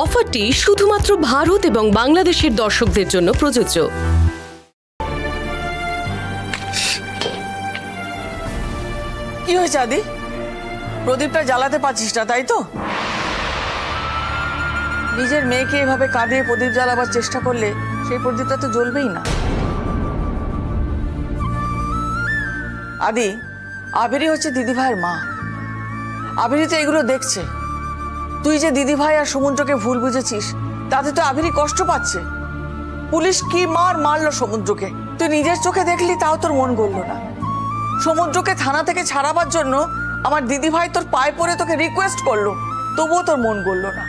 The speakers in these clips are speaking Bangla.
অফারটি শুধুমাত্র ভারত এবং বাংলাদেশের দর্শকদের জন্য প্রযোজ্য। কি হয়েছে আদি? প্রদীপটা জ্বালাতে পারছিস না তাই তো? নিজের মেয়েকে এভাবে কাঁদিয়ে প্রদীপ জ্বালাবার চেষ্টা করলে সেই প্রদীপটা তো জ্বলবেই না। আদি, আবিরি হচ্ছে দিদিভাইয়ের মা। আবিরি তো এগুলো দেখছে। তুই যে দিদিভাই আর সমুদ্রকে ভুল বুঝেছিস তাতে তো আবিরি কষ্ট পাচ্ছে। পুলিশ কি মারলো সমুদ্রকে, তুই নিজের চোখে দেখলি, তাও তোর মন গলল না। সমুদ্রকে থানা থেকে ছাড়াবার জন্য আমার দিদিভাই তোর পায়ে পড়ে তোকে রিকোয়েস্ট করলো, তবুও তোর মন গলল না।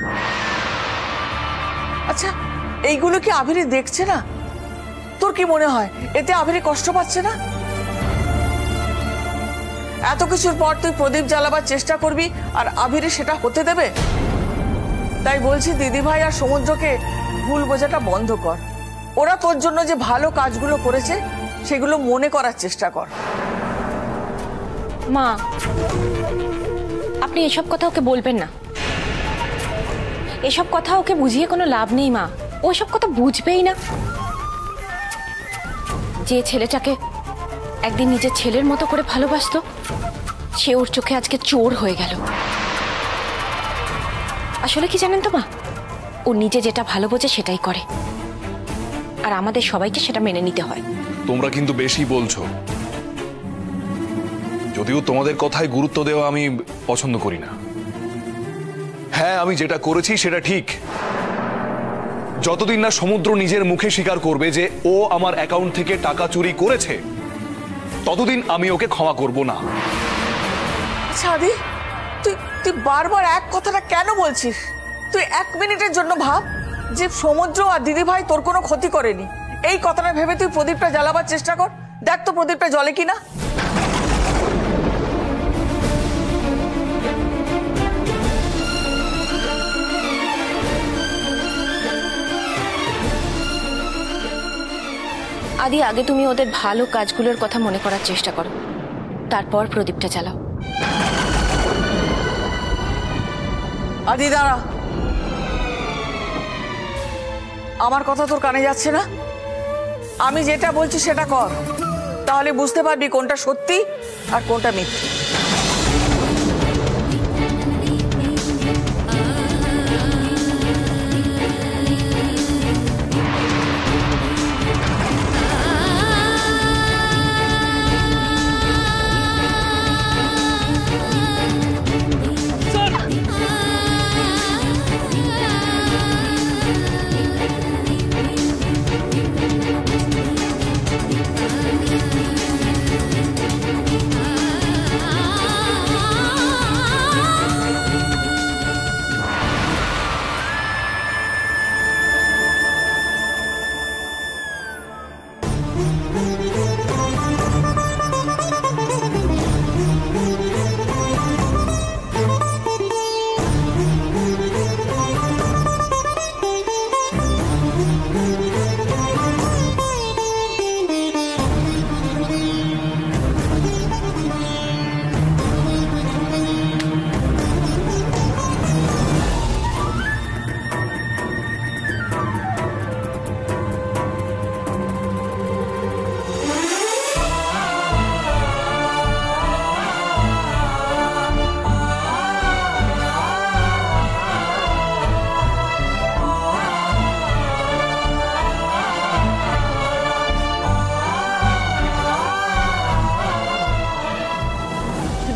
আচ্ছা, এইগুলো কি আবিরি দেখছে না? তোর কি মনে হয় এতে আবিরি কষ্ট পাচ্ছে না? এত কিছুর পর তুই প্রদীপ জ্বালাবার চেষ্টা করবি আর আবিরি সেটা হতে দেবে? তাই বলছি দিদিভাই আর সমুদ্রকে ভুল বোঝাটা বন্ধ কর। ওরা তোর জন্য যে ভালো কাজগুলো করেছে সেগুলো মনে করার চেষ্টা কর। মা, আপনি এসব কথা ওকে বলবেন না। এসব কথা ওকে বুঝিয়ে কোনো লাভ নেই মা, ও সব কথা বুঝবেই না। যে ছেলেটাকে একদিন নিজের ছেলের মতো করে ভালোবাসতো সে ওর চোখে আজকে চোর হয়ে গেল। আসলে কি জানেন তো মা, ও নিজে যেটা ভালো বোঝে সেটাই করে, আর আমাদের সবাইকে সেটা মেনে নিতে হয়। তোমরা কিন্তু বেশি বলছো। যদিও তোমাদের কথায় গুরুত্ব দেওয়া আমি পছন্দ করি না। হ্যাঁ, আমি যেটা করেছি সেটা ঠিক। যতদিন না সমুদ্র নিজের মুখে স্বীকার করবে যে ও আমার অ্যাকাউন্ট থেকে টাকা চুরি করেছে, ততদিন আমি ওকে ক্ষমা করব না। আচ্ছা আদি, তুই বারবার এক কথাটা কেন বলছিস? তুই 1 মিনিটের জন্য ভাব যে সমুদ্র আর দিদিভাই তোর কোনো ক্ষতি করেনি। এই কথাটা ভেবে তুই প্রদীপটা জ্বালাবার চেষ্টা কর, দেখ তো প্রদীপটা জ্বলে কিনা। আদি, আগে তুমি ওদের ভালো কাজগুলোর কথা মনে করার চেষ্টা করো, তারপর প্রদীপটা জ্বালাও। আদি দাঁড়া, আমার কথা তোর কানে যাচ্ছে না? আমি যেটা বলছি সেটা কর, তাহলে বুঝতে পারবি কোনটা সত্যি আর কোনটা মিথ্যে।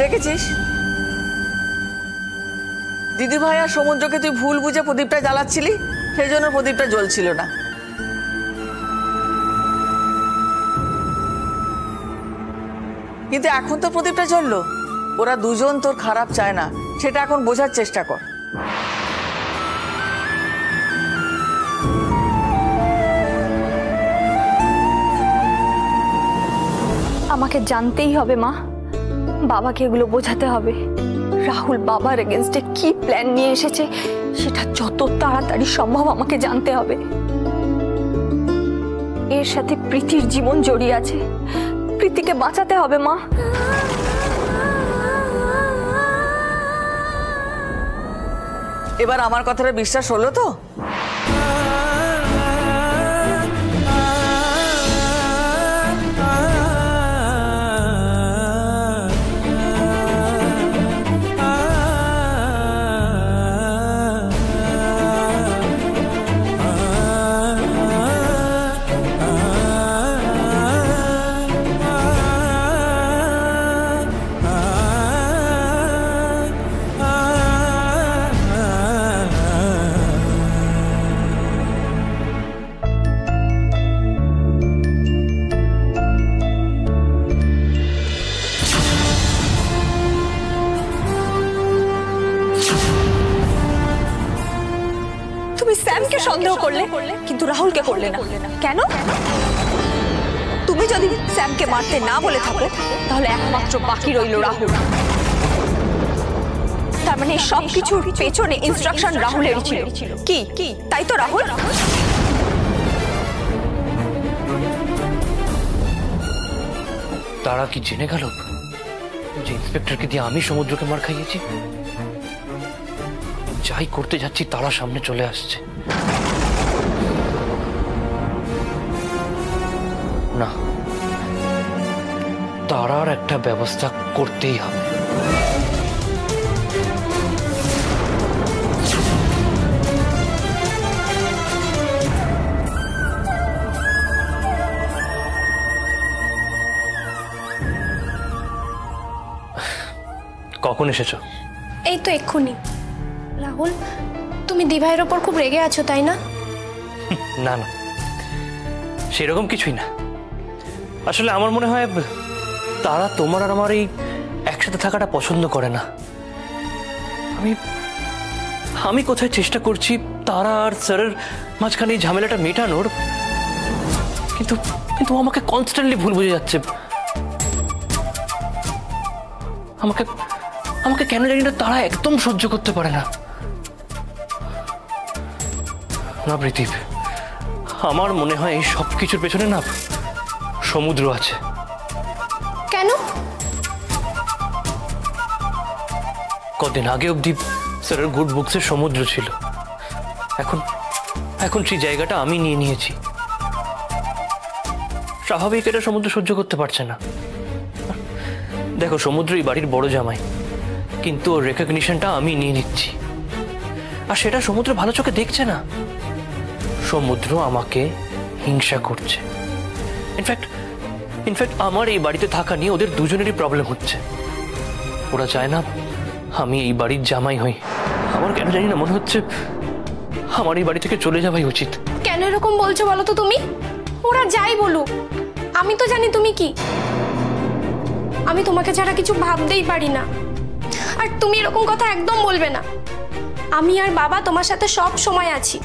দেখেছিস দিদিভাই আর সমুদ্রকে তুই ভুল বুঝে প্রদীপটা জ্বালাচ্ছিলি, সেই জন্য প্রদীপটা জ্বলছিল না। কিন্তু এখন তো প্রদীপটা জ্বললো। ওরা দুজন তোর খারাপ চায় না, সেটা এখন বোঝার চেষ্টা কর। আমাকে জানতেই হবে মা, বাবাকে এগুলো বোঝাতে হবে। রাহুল বাবার এগেইনস্টে কি প্ল্যান নিয়ে এসেছে সেটা যত তাড়াতাড়ি সম্ভব আমাকে জানতে হবে। এর সাথে প্রীতির জীবন জড়িয়ে আছে, প্রীতিকে বাঁচাতে হবে মা। এবার আমার কথাটা বিশ্বাস হলো তো? স্যামকে সন্দেহ করলে কিন্তু রাহুলকে করলে না কেন? তুমি যদি স্যামকে মারতে না বলে থাকো তাহলে একমাত্র বাকি রইল রাহুল। তার মানে সবকিছুর পেছনে ইনস্ট্রাকশন রাহুলেরই ছিল। কি কি তাই তো রাহুল? তারা কি জেনে গেল যে ইন্সপেক্টরকে দিয়ে আমি সমুদ্রকে মার খাইয়েছি? যাই করতে যাচ্ছি তারা সামনে চলে আসছে। না, তারার একটা ব্যবস্থা করতেই হবে। কখন এসেছো? এই তো এক্ষুনি। রাহুল, তুমি দিভাইয়ের ওপর খুব রেগে আছো তাই না? না না, সেরকম কিছুই না। আসলে আমার মনে হয় তারা তোমার আর আমার এই একসাথে থাকাটা পছন্দ করে না। আমি কোথায় চেষ্টা করছি তারা আর স্যারের মাঝখানে এই ঝামেলাটা মেটানোর, কিন্তু কিন্তু আমাকে কনস্ট্যান্টলি ভুল বুঝে যাচ্ছে। আমাকে আমাকে কেন জানি না তারা একদম সহ্য করতে পারে না। না প্রীতি, আমার মনে হয় এই সব কিছুর পেছনে না সমুদ্র আছে। কেন? কদিন আগে অব্দি স্যারের গুড বুকসের সমুদ্র ছিল, এখন এখন সেই জায়গাটা আমি নিয়ে নিয়েছি। স্বাভাবিক এটা সমুদ্র সহ্য করতে পারছে না। দেখো, সমুদ্র এই বাড়ির বড় জামাই, কিন্তু ওর রেকগনিশনটা আমি নিয়ে নিচ্ছি, আর সেটা সমুদ্র ভালো চোখে দেখছে না। সমুদ্র আমাকে হিংসা করছে। ইনফ্যাক্ট আমার এই বাড়িতে থাকা নিয়ে ওদের দুজনেরই প্রবলেম হচ্ছে। ওরা চায় না আমি এই বাড়ির জামাই হই। আমার কেন জানি না মনে হচ্ছে আমার এই বাড়ি থেকে চলে যাওয়াই উচিত। কেন এরকম বলছো বলো তো তুমি? ওরা যাই বলুক, আমি তো জানি তুমি কি। আমি তোমাকে ছাড়া কিছু ভাবতেই পারি না, আর তুমি এরকম কথা একদম বলবে না। আমি আর বাবা তোমার সাথে সব সময় আছি,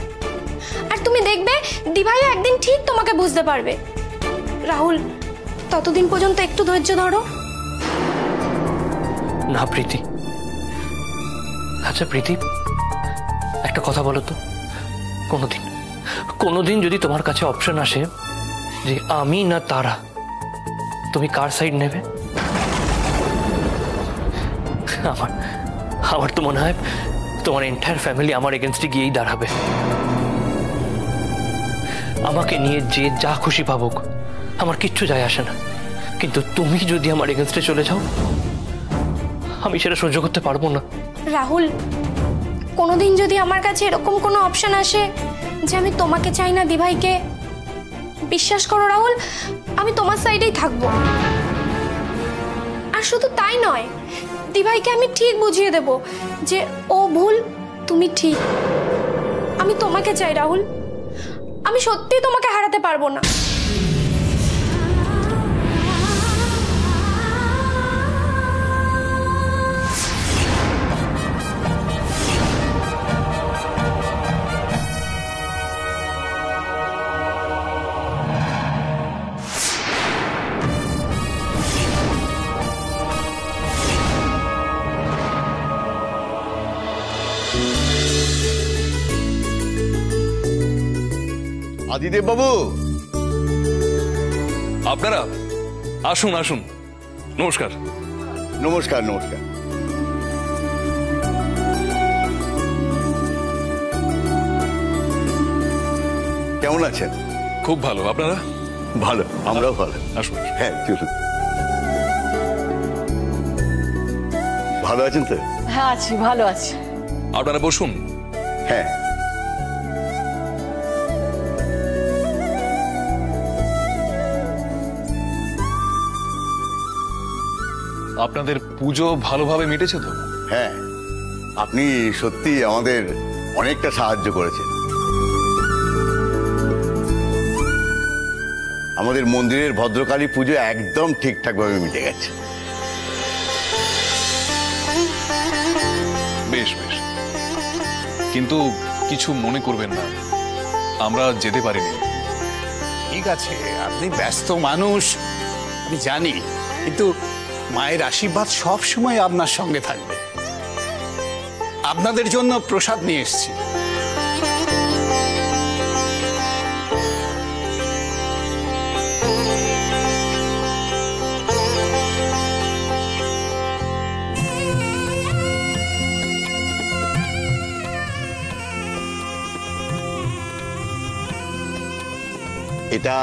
আর তুমি দেখবে দিভাইও একদিন ঠিক তোমাকে বুঝতে পারবে। রাহুল, ততদিন পর্যন্ত একটু ধৈর্য ধরো। না প্রীতি, আচ্ছা প্রীতি, একটা কথা বলো তো, কোনোদিন যদি তোমার কাছে অপশন আসে যে আমি না তারা, তুমি কার সাইড নেবে? আমার তো মনে হয় তোমার এন্টায়ার ফ্যামিলি আমার এগেনস্টে গিয়েই দাঁড়াবে। আমাকে নিয়ে যে যা খুশি ভাবুক, আমার কিচ্ছু যায় আসে না, কিন্তু তুমি যদি আমার এগেনস্টে চলে যাও, আমি সেটা সহ্য করতে পারবো না। রাহুল, কোনোদিন যদি আমার কাছে এরকম কোনো অপশন আসে যে আমি তোমাকে চাই না দিভাইকে, বিশ্বাস করো রাহুল, আমি তোমার সাইডেই থাকবো। আর শুধু তাই নয়, দিভাইকে আমি ঠিক বুঝিয়ে দেব যে ও ভুল, তুমি ঠিক। আমি তোমাকে চাই রাহুল, আমি সত্যি তোমাকে হারাতে পারবো না। আদিদেব বাবু, আপনারা আসুন আসুন। নমস্কার। নমস্কার। নমস্কার। কেমন আছেন? খুব ভালো, আপনারা? ভালো, আমরাও ভালো। আসুন। হ্যাঁ চলুন। ভালো আছেন তো? হ্যাঁ আছি, ভালো আছি। আপনারা বসুন। হ্যাঁ। আপনাদের পুজো ভালোভাবে মিটেছে তো? হ্যাঁ, আপনি সত্যি আমাদের অনেকটা সাহায্য করেছেন। আমাদের মন্দিরের ভদ্রকালী পুজো একদম ঠিকঠাকভাবে মিটে গেছে। বেশ বেশ, কিন্তু কিছু মনে করবেন না, আমরা যেতে পারিনি। ঠিক আছে, আপনি ব্যস্ত মানুষ আমি জানি, কিন্তু মায়ের আশীর্বাদ সব সময় আপনার সঙ্গে থাকবে। আপনাদের জন্য প্রসাদ নিয়ে এসেছি। এটা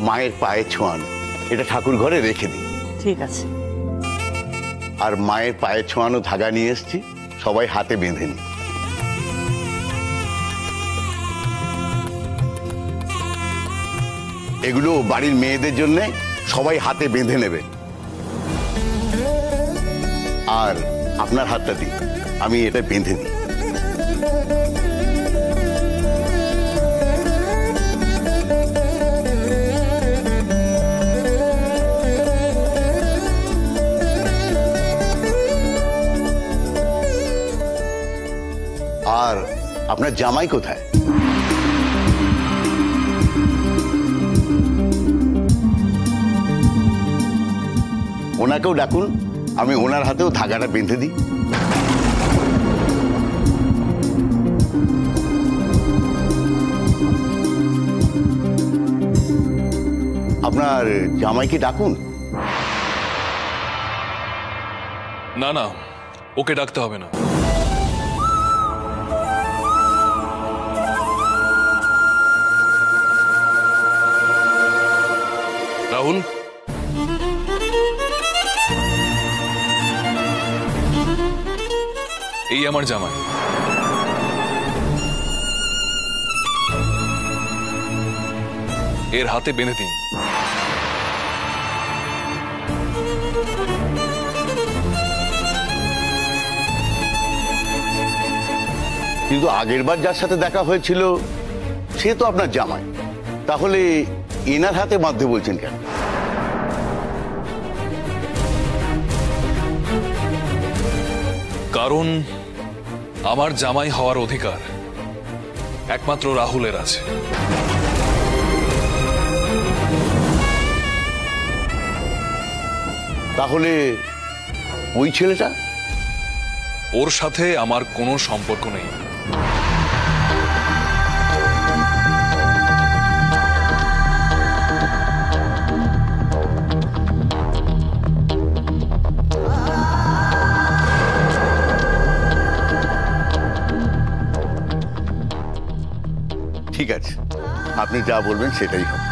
মায়ের পায়ে ছোঁয়ানো, এটা ঠাকুর ঘরে রেখে দিই। ঠিক আছে। আর মায়ের পায়ে ছোঁয়ানো ধাগা নিয়ে এসেছি, সবাই হাতে বেঁধে নি। এগুলো বাড়ির মেয়েদের জন্য সবাই হাতে বেঁধে নেবেন। আর আপনার হাতটা দিন, আমি এটা বেঁধে দিই। আর আপনার জামাই কোথায়? ওনাকেও ডাকুন, আমি ওনার হাতেও ধাগাটা বেঁধে দিই। আপনার জামাইকে ডাকুন। না না, ওকে ডাকতে হবে না। রাহুল, এই আমার জামাই। এর হাতে বেঁধে দিন। কিন্তু আগেরবার যার সাথে দেখা হয়েছিল সে তো আপনার জামাই, তাহলে এনার হাতে বাঁধতে বলছেন কেন? কারণ আমার জামাই হওয়ার অধিকার একমাত্র রাহুলের আছে। তাহলে ওই ছেলেটা? ওর সাথে আমার কোনো সম্পর্ক নেই। ঠিক আছে, আপনি যা বলবেন সেটাই হবে।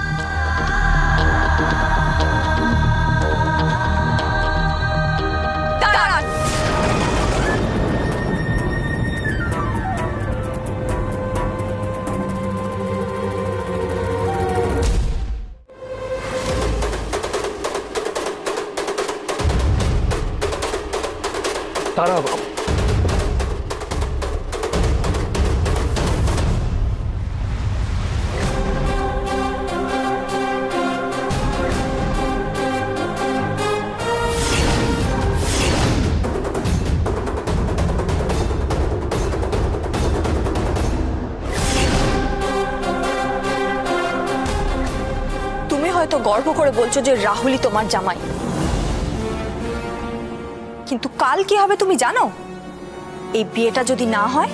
তারা তুমি হয়তো গর্ব করে বলছো যে রাহুলই তোমার জামাই, কিন্তু কাল কি হবে তুমি জানো? এই বিয়েটা যদি না হয়,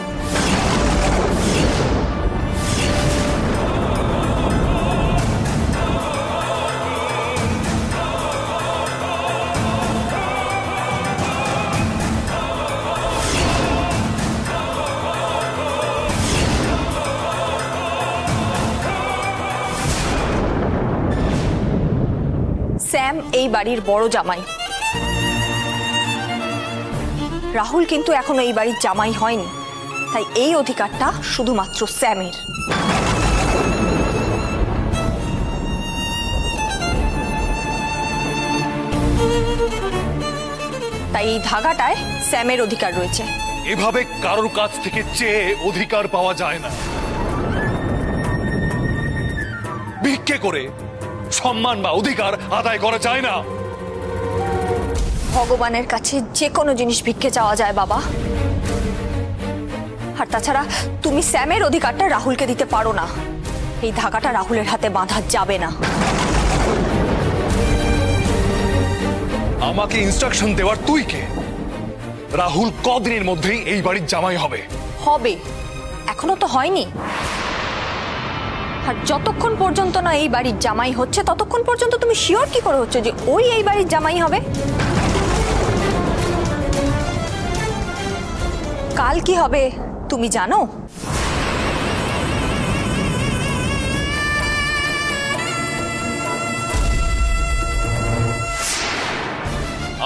স্যাম এই বাড়ির বড় জামাই। রাহুল কিন্তু এখনো এই বাড়ির জামাই হয়নি, তাই এই অধিকারটা শুধুমাত্র স্যামের। তাই এই ধাগাটায় স্যামের অধিকার রয়েছে। এভাবে কারোর কাছ থেকে চেয়ে অধিকার পাওয়া যায় না। ভিক্ষে করে সম্মান বা অধিকার আদায় করা যায় না। ভগবানের কাছে যে কোনো জিনিস ভিক্ষে চাওয়া যায় বাবা। আর তাছাড়া তুমি স্যামের অধিকারটা রাহুলকে দিতে পারো না। এই ধাগাটা রাহুলের হাতে বাঁধা যাবে না। আমাকে ইনস্ট্রাকশন দেওয়ার তুই কে? রাহুল কদিনের মধ্যেই এই বাড়ির জামাই হবে। হবে, এখনো তো হয়নি। আর যতক্ষণ পর্যন্ত না এই বাড়ির জামাই হচ্ছে ততক্ষণ পর্যন্ত তুমি শিওর কি করে হচ্ছে যে ওই এই বাড়ির জামাই হবে? কাল কি হবে তুমি জানো?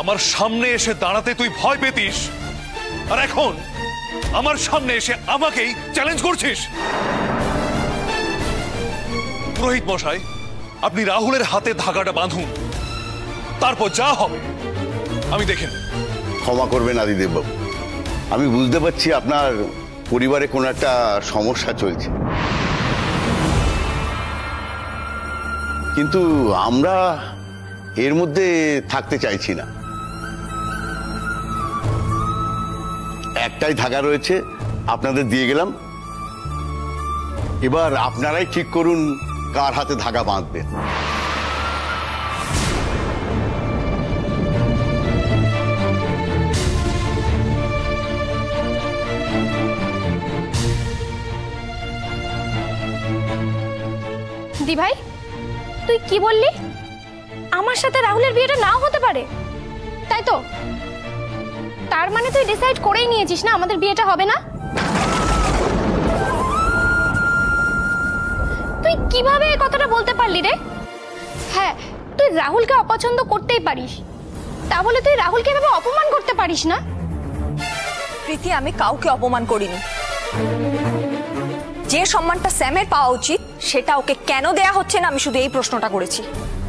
আমার সামনে এসে দাঁড়াতে তুই ভয় পেতিস, আর এখন আমার সামনে এসে আমাকেই চ্যালেঞ্জ করছিস। পুরোহিত মশাই, আপনি রাহুলের হাতে ধাগাটা বাঁধুন, তারপর যা হবে আমি দেখে নেব। ক্ষমা করবেন আদিদেব বাবু, আমি বুঝতে পারছি আপনার পরিবারে কোনো একটা সমস্যা চলছে, কিন্তু আমরা এর মধ্যে থাকতে চাইছি না। একটাই ধাগা রয়েছে, আপনাদের দিয়ে গেলাম। এবার আপনারাই ঠিক করুন কার হাতে ধাগা বাঁধবেন। দি ভাই, তুই কি বললি? আমার সাথে রাহুলের বিয়েটা নাও হতে পারে, তাই তো? তার মানে তুই ডিসাইড করেই নিয়েছিস না আমাদের বিয়েটা হবে না? তুই কিভাবে এই কথাটা বলতে পারলি রে? হ্যাঁ, তুই রাহুলকে অপছন্দ করতেই পারিস, তা বলে তুই রাহুলকে এভাবে অপমান করতে পারিস না। প্রীতি, আমি কাউকে অপমান করিনি। যে সম্মানটা স্যামের পাওয়া উচিত সেটা ওকে কেন দেয়া হচ্ছে না আমি শুধু এই প্রশ্নটা করেছি।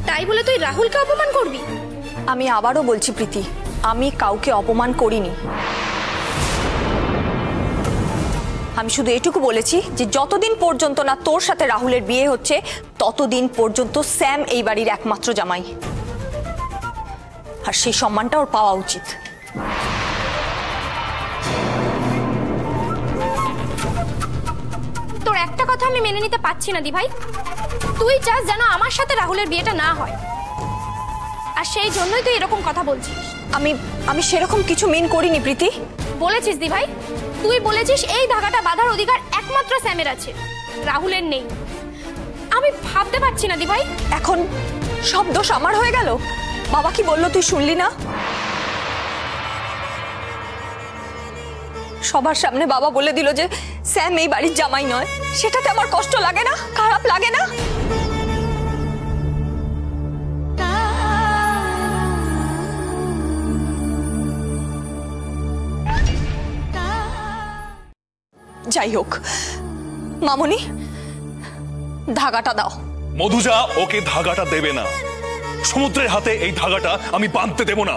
তাই বলে তুই রাহুলকে অপমান করবি? আমি আবারও বলছি প্রীতি, আমি কাউকে অপমান করিনি। আমি শুধু এটুকু বলেছি যে যতদিন পর্যন্ত না তোর সাথে রাহুলের বিয়ে হচ্ছে ততদিন পর্যন্ত স্যাম এই বাড়ির একমাত্র জামাই, আর সেই সম্মানটা ওর পাওয়া উচিত। তোর একটা কথা আমি মেনে নিতে পারছি না দি ভাই। তুই চাস যেন আমার সাথে রাহুলের বিয়েটা না হয়, আর সেই জন্যই তুই এরকম কথা বলছিস। আমি সেরকম কিছু মিন করিনি প্রীতি। বলেছিস দি ভাই, তুই বলেছিস এই ধাগাটা বাঁধার অধিকার একমাত্র স্যামের আছে, রাহুলের নেই। আমি ভাবতে পারছি না দি ভাই। এখন সব দোষ আমার হয়ে গেল? বাবা কি বললো তুই শুনলি না? সবার সামনে বাবা বলে দিল যে স্যাম এই বাড়ির জামাই নয়। সেটাতে আমার কষ্ট লাগে না? খারাপ লাগে না? যাই হোক, মামনি ধাগাটা দাও। মধুজা ওকে ধাগাটা দেবে না। সমুদ্রের হাতে এই ধাগাটা আমি বাঁধতে দেব না।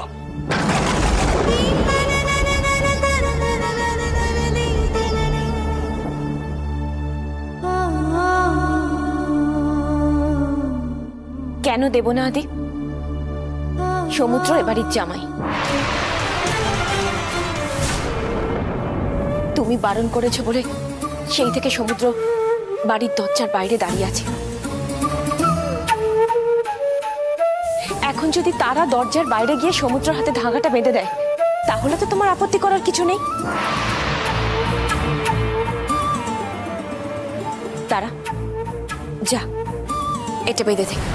কেন দেব না আদি? সমুদ্র এবাড়ির জামাই। তুমি বারণ করেছো বলে সেই থেকে সমুদ্র বাড়ির দরজার বাইরে দাঁড়িয়ে আছে। এখন যদি তারা দরজার বাইরে গিয়ে সমুদ্রের হাতে ধাগাটা বেঁধে দেয় তাহলে তো তোমার আপত্তি করার কিছু নেই। তারা যা, এটা বেঁধে থেকে।